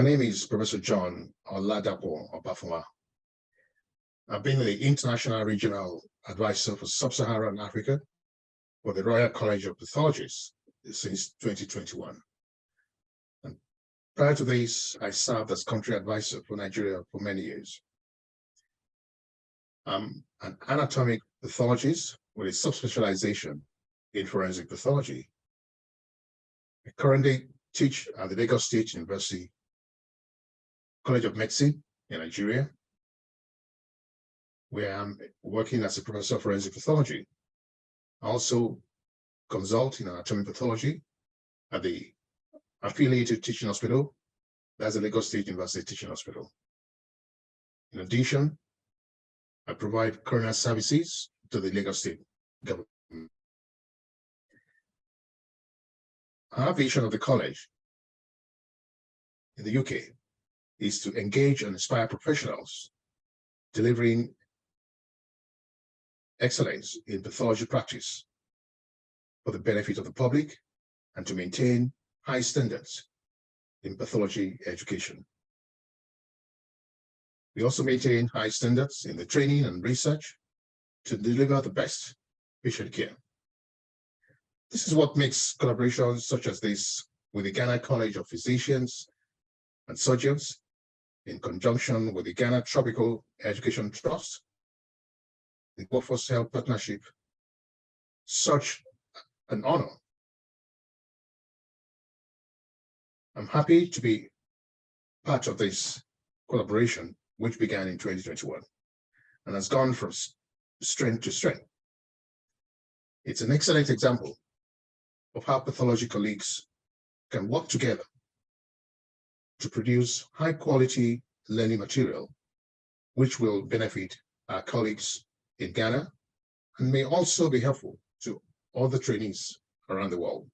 My name is Professor John Oladapo Obafoma. I've been the International Regional Advisor for Sub-Saharan Africa for the Royal College of Pathologists since 2021. And prior to this, I served as country advisor for Nigeria for many years. I'm an anatomic pathologist with a subspecialization in forensic pathology. I currently teach at the Lagos State University College of Medicine in Nigeria, where I'm working as a professor of forensic pathology. I also consult in anatomic pathology at the affiliated teaching hospital, that's the Lagos State University Teaching Hospital. In addition, I provide coronary services to the Lagos State government. Our vision of the college in the UK is to engage and inspire professionals delivering excellence in pathology practice for the benefit of the public and to maintain high standards in pathology education. We also maintain high standards in the training and research to deliver the best patient care. This is what makes collaborations such as this with the Ghana College of Physicians and Surgeons in conjunction with the Ghana Tropical Education Trust, the Workforce Health Partnership, such an honor. I'm happy to be part of this collaboration, which began in 2021 and has gone from strength to strength. It's an excellent example of how pathology colleagues can work together to produce high quality learning material, which will benefit our colleagues in Ghana and may also be helpful to other trainees around the world.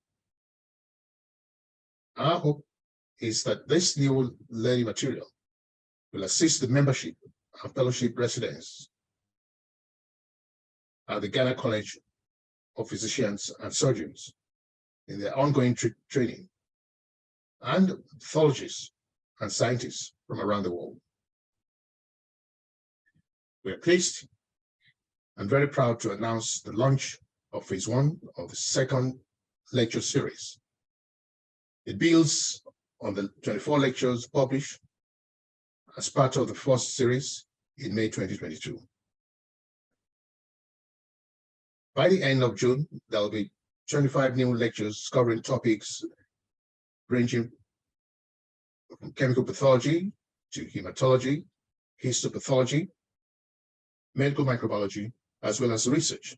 Our hope is that this new learning material will assist the membership and fellowship residents at the Ghana College of Physicians and Surgeons in their ongoing training, and pathologists and scientists from around the world. We are pleased and very proud to announce the launch of phase 1 of the second lecture series. It builds on the 24 lectures published as part of the first series in May 2022. By the end of June, there will be 25 new lectures covering topics ranging from chemical pathology to hematology, histopathology, medical microbiology, as well as research.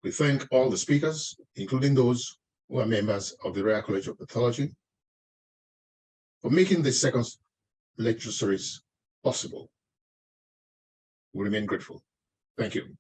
We thank all the speakers, including those who are members of the Royal College of Pathology, for making this second lecture series possible. We remain grateful. Thank you.